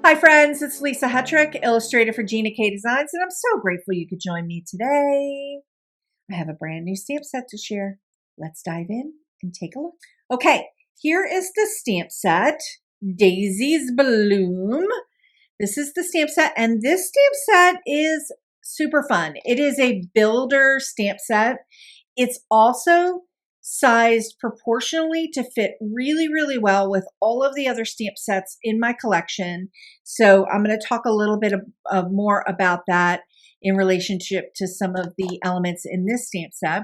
Hi friends, it's Lisa Hetrick, illustrator for Gina Designs, and I'm so grateful you could join me today. I have a brand new stamp set to share. Let's dive in and take a look. Okay, here is the stamp set, Daisies Bloom. This is the stamp set, and this stamp set is super fun. It is a builder stamp set. It's also sized proportionally to fit really, really well with all of the other stamp sets in my collection. So I'm going to talk a little bit more about that in relationship to some of the elements in this stamp set.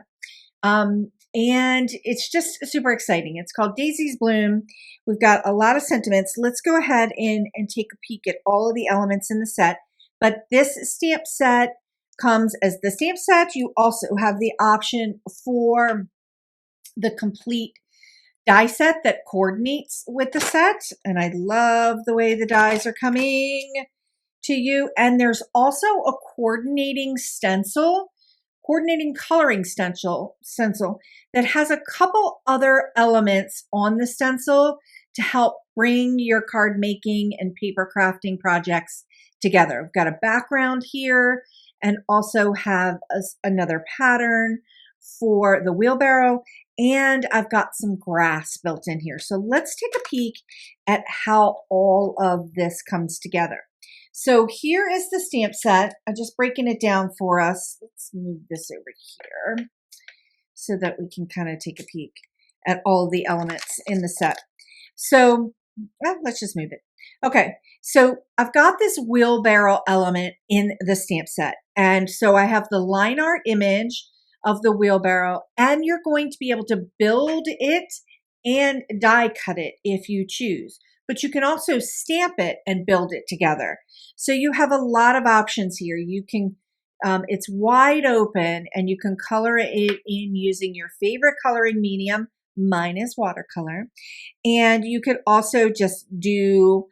And it's just super exciting. It's called Daisies Bloom. We've got a lot of sentiments. Let's go ahead and take a peek at all of the elements in the set. But this stamp set comes as the stamp set. You also have the option for the complete die set that coordinates with the set. And I love the way the dies are coming to you. And there's also a coordinating coloring stencil that has a couple other elements on the stencil to help bring your card making and paper crafting projects together. I've got a background here and also have another pattern for the wheelbarrow, and I've got some grass built in here. So let's take a peek at how all of this comes together. So here is the stamp set. I'm just breaking it down for us. Let's move this over here so that we can kind of take a peek at all of the elements in the set. So let's just move it. Okay, so I've got this wheelbarrow element in the stamp set. And so I have the line art image of the wheelbarrow, and you're going to be able to build it and die cut it if you choose. But you can also stamp it and build it together. So you have a lot of options here. You can, it's wide open, and you can color it in using your favorite coloring medium. Mine is watercolor. And you could also just do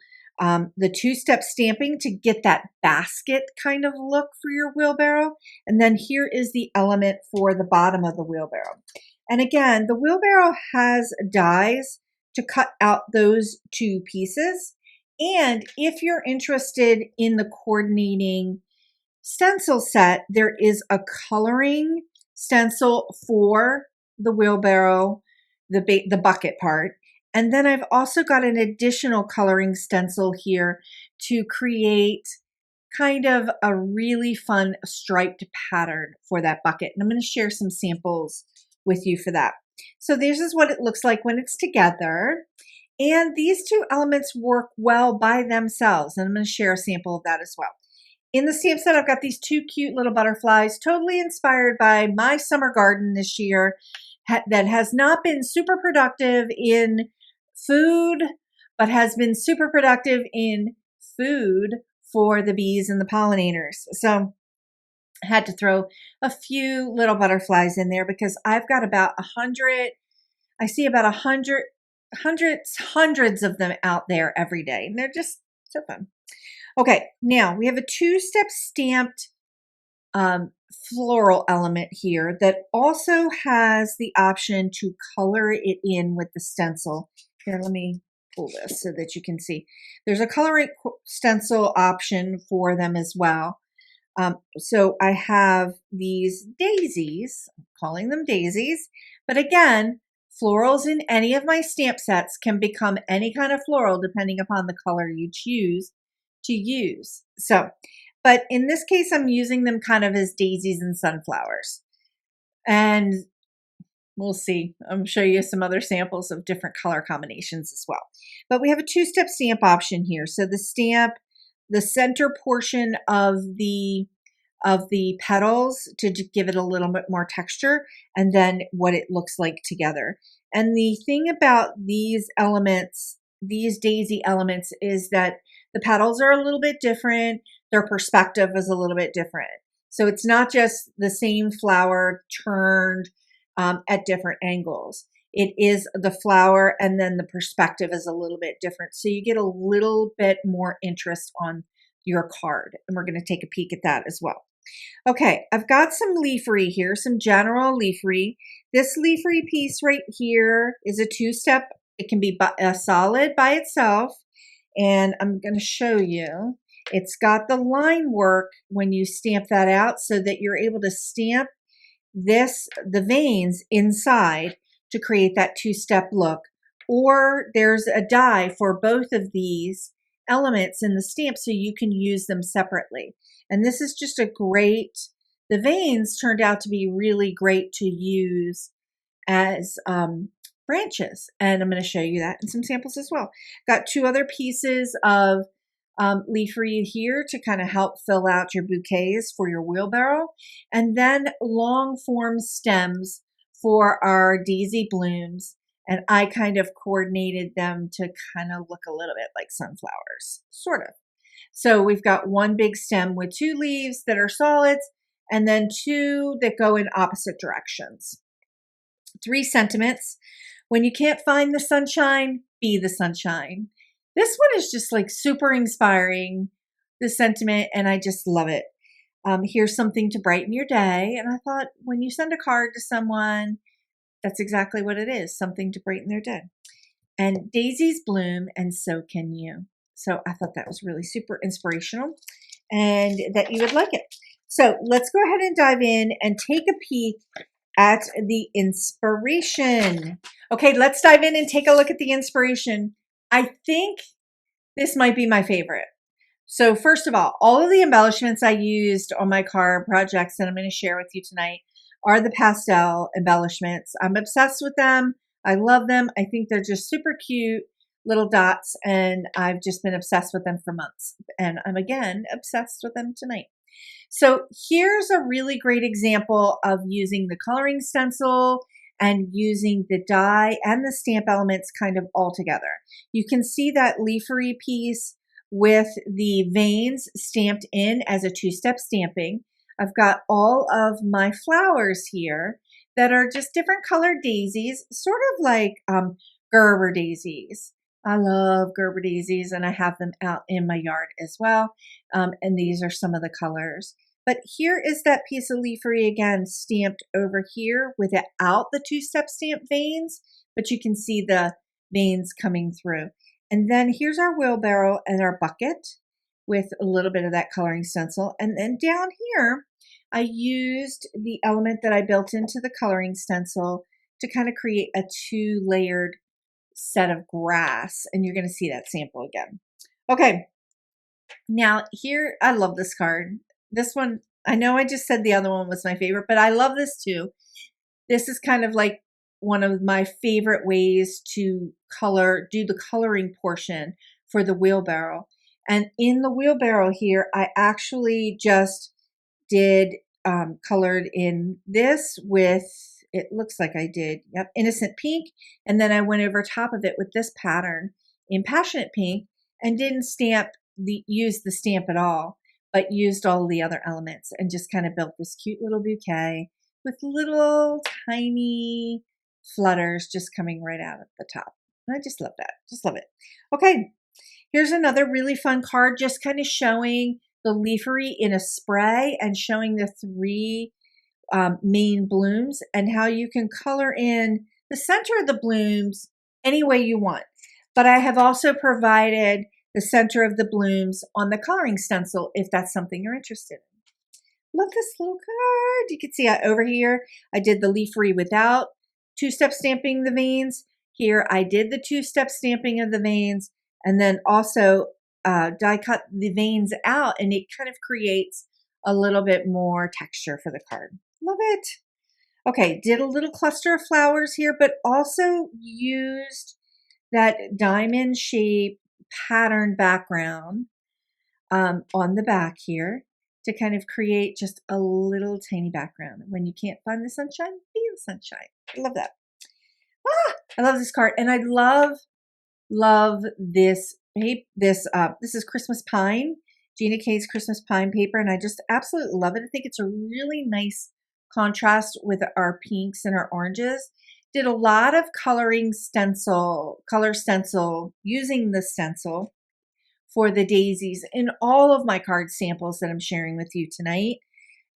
the two-step stamping to get that basket kind of look for your wheelbarrow. And then here is the element for the bottom of the wheelbarrow. And again, the wheelbarrow has dies to cut out those two pieces. And if you're interested in the coordinating stencil set, there is a coloring stencil for the wheelbarrow, the bucket part. And then I've also got an additional coloring stencil here to create kind of a really fun striped pattern for that bucket. And I'm going to share some samples with you for that. So this is what it looks like when it's together. And these two elements work well by themselves. And I'm going to share a sample of that as well. In the stamp set, I've got these two cute little butterflies, totally inspired by my summer garden this year that has not been super productive in food, but has been super productive in food for the bees and the pollinators. So I had to throw a few little butterflies in there because I've got about 100, I see about 100, hundreds of them out there every day. And they're just so fun. Okay, now we have a two-step stamped floral element here that also has the option to color it in with the stencil. Here, let me pull this so that you can see. There's a coloring stencil option for them as well. So I have these daisies, I'm calling them daisies, but again, florals in any of my stamp sets can become any kind of floral depending upon the color you choose to use. So, but in this case, I'm using them kind of as daisies and sunflowers. And we'll see. I'm show you some other samples of different color combinations as well. But we have a two-step stamp option here. So the stamp, the center portion of the petals to give it a little bit more texture, and then what it looks like together. And the thing about these elements, these daisy elements, is that the petals are a little bit different. Their perspective is a little bit different. So it's not just the same flower turned at different angles. It is the flower, and then the perspective is a little bit different. So you get a little bit more interest on your card. And we're going to take a peek at that as well. Okay, I've got some leafery here, some general leafery. This leafery piece right here is a two-step. It can be a solid by itself. And I'm going to show you. It's got the line work when you stamp that out so that you're able to stamp the veins inside to create that two-step look. Or there's a die for both of these elements in the stamp so you can use them separately. And this is just a great, the veins turned out to be really great to use as branches. And I'm going to show you that in some samples as well. Got two other pieces of leaf reed here to kind of help fill out your bouquets for your wheelbarrow. And then long form stems for our daisy blooms. And I kind of coordinated them to kind of look a little bit like sunflowers, sort of. So we've got one big stem with two leaves that are solids and then two that go in opposite directions. 3 sentiments. When you can't find the sunshine, be the sunshine. This one is just like super inspiring, the sentiment, and I just love it. Here's something to brighten your day. And I thought when you send a card to someone, that's exactly what it is, something to brighten their day. And daisies bloom, and so can you. So I thought that was really super inspirational and that you would like it. So let's go ahead and dive in and take a peek at the inspiration. Okay, let's dive in and take a look at the inspiration. I think this might be my favorite. So first of all of the embellishments I used on my card projects that I'm going to share with you tonight are the pastel embellishments. I'm obsessed with them. I love them. I think they're just super cute little dots, and I've just been obsessed with them for months. And I'm again obsessed with them tonight. So here's a really great example of using the coloring stencil and using the die and the stamp elements kind of all together. You can see that leafery piece with the veins stamped in as a two-step stamping. I've got all of my flowers here that are just different colored daisies, sort of like Gerber daisies. I love Gerber daisies, and I have them out in my yard as well. And these are some of the colors. But here is that piece of leafery again stamped over here without the two-step stamp veins, but you can see the veins coming through. And then here's our wheelbarrow and our bucket with a little bit of that coloring stencil. And then down here, I used the element that I built into the coloring stencil to kind of create a two-layered set of grass. And you're going to see that sample again. Okay. Now here, I love this card. This one, I know I just said the other one was my favorite, but I love this too. This is kind of like one of my favorite ways to do the coloring portion for the wheelbarrow. And in the wheelbarrow here, I actually just did colored in this with, it looks like I did, yep, innocent pink. And then I went over top of it with this pattern in passionate pink and didn't use the stamp at all, but used all the other elements and just kind of built this cute little bouquet with little tiny flutters just coming right out at the top. And I just love that. Just love it. Okay, here's another really fun card, just kind of showing the leafery in a spray and showing the 3 main blooms and how you can color in the center of the blooms any way you want. But I have also provided the center of the blooms on the coloring stencil if that's something you're interested in. Love this little card. You can see over here, I did the leafery without two-step stamping the veins. Here, I did the two-step stamping of the veins and then also die cut the veins out, and it kind of creates a little bit more texture for the card. Love it. Okay, did a little cluster of flowers here, but also used that diamond shape pattern background on the back here to kind of create just a little tiny background. When you can't find the sunshine, be the sunshine. I love that. I love this card, and I love this paper. This is Christmas Pine, Gina K's Christmas Pine paper, and I just absolutely love it. I think it's a really nice contrast with our pinks and our oranges. Did a lot of color stencil, using the stencil for the daisies in all of my card samples that I'm sharing with you tonight.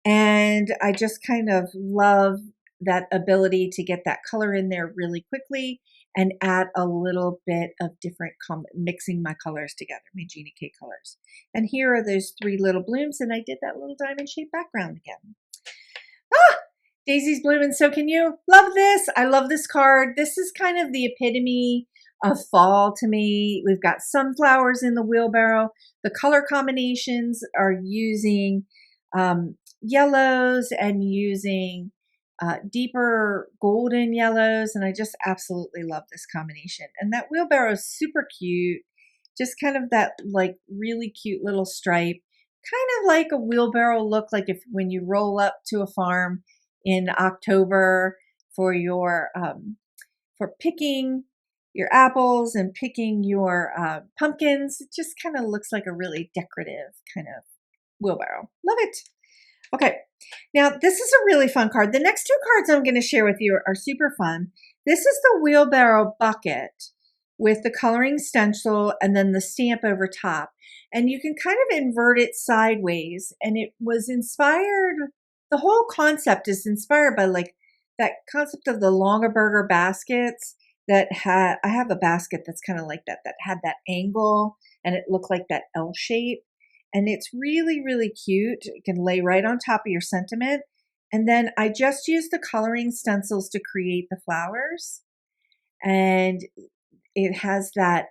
And I just kind of love that ability to get that color in there really quickly and add a little bit of different, mixing my colors together, my Gina K colors. And here are those 3 little blooms, and I did that little diamond shaped background again. Ah! Daisies Bloom, and so can you. Love this. I love this card. This is kind of the epitome of fall to me. We've got sunflowers in the wheelbarrow. The color combinations are using yellows and using deeper golden yellows, and I just absolutely love this combination. And that wheelbarrow is super cute. Just kind of that like really cute little stripe, kind of like a wheelbarrow look, like if when you roll up to a farm in October for your for picking your apples and picking your pumpkins. It just kind of looks like a really decorative kind of wheelbarrow. Love it. Okay, now this is a really fun card. The next 2 cards I'm going to share with you are super fun. This is the wheelbarrow bucket with the coloring stencil and then the stamp over top. And you can kind of invert it sideways. And it was inspired, the whole concept is inspired by like that concept of the Longaberger baskets that had, I have a basket that's kind of like that had that angle and it looked like that L shape. And it's really, really cute. You can lay right on top of your sentiment. And then I just used the coloring stencils to create the flowers. And it has that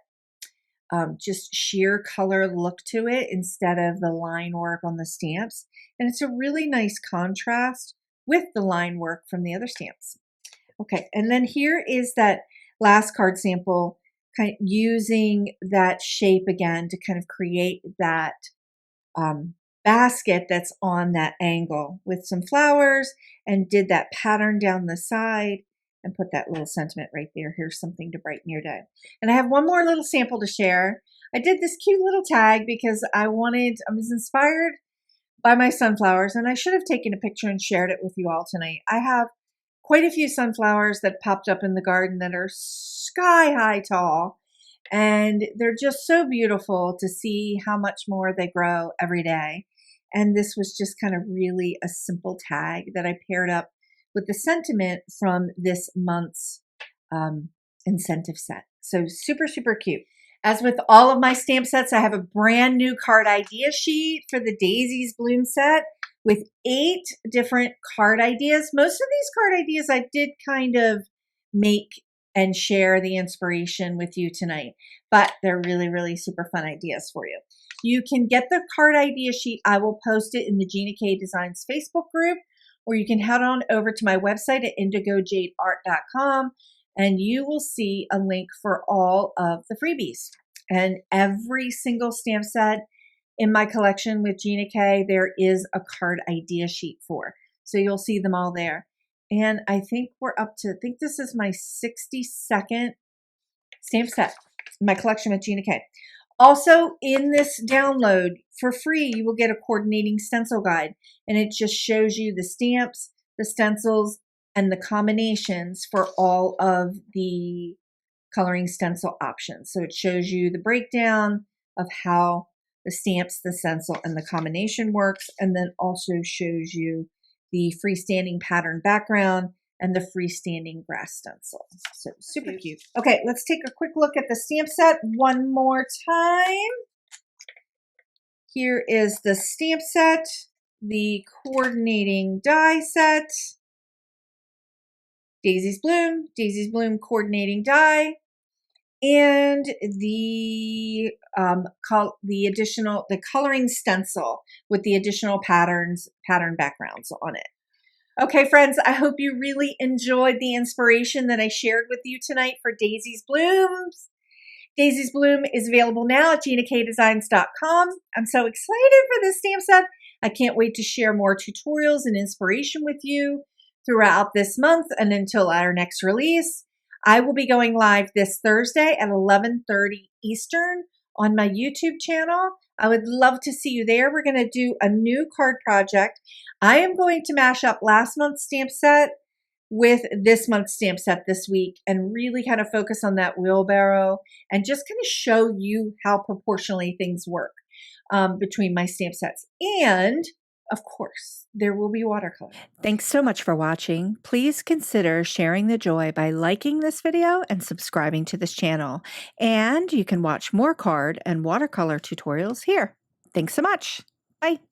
just sheer color look to it instead of the line work on the stamps. And it's a really nice contrast with the line work from the other stamps. Okay, and then here is that last card sample, kind of using that shape again to kind of create that basket that's on that angle with some flowers, and did that pattern down the side and put that little sentiment right there. Here's something to brighten your day. And I have one more little sample to share. I did this cute little tag because I was inspired by my sunflowers, and I should have taken a picture and shared it with you all tonight. I have quite a few sunflowers that popped up in the garden that are sky high tall, and they're just so beautiful to see how much more they grow every day. And this was just kind of really a simple tag that I paired up with the sentiment from this month's incentive set. So super, super cute. As with all of my stamp sets, I have a brand new card idea sheet for the Daisies Bloom set with 8 different card ideas. Most of these card ideas I did kind of make and share the inspiration with you tonight, but they're really, really super fun ideas for you. You can get the card idea sheet. I will post it in the Gina K Designs Facebook group, or you can head on over to my website at indigojadeart.com and you will see a link for all of the freebies. And every single stamp set in my collection with Gina K, there is a card idea sheet for. So you'll see them all there. And I think we're up to, I think this is my 62nd stamp set in my collection with Gina K. Also in this download for free, you will get a coordinating stencil guide, and it just shows you the stamps, the stencils, and the combinations for all of the coloring stencil options. So it shows you the breakdown of how the stamps, the stencil, and the combination works, and then also shows you the freestanding pattern background and the freestanding grass stencil. So super cute. Okay, let's take a quick look at the stamp set one more time. Here is the stamp set, the coordinating die set, Daisies Bloom coordinating die, and the coloring stencil with the additional pattern backgrounds on it. Okay, friends, I hope you really enjoyed the inspiration that I shared with you tonight for Daisies Blooms. Daisies Bloom is available now at GinaKDesigns.com. I'm so excited for this stamp set. I can't wait to share more tutorials and inspiration with you throughout this month and until our next release. I will be going live this Thursday at 11:30 Eastern on my YouTube channel. I would love to see you there. We're going to do a new card project. I am going to mash up last month's stamp set with this month's stamp set this week and really kind of focus on that wheelbarrow and just kind of show you how proportionally things work between my stamp sets. And, of course, there will be watercolor. Thanks so much for watching. Please consider sharing the joy by liking this video and subscribing to this channel. And you can watch more card and watercolor tutorials here. Thanks so much. Bye.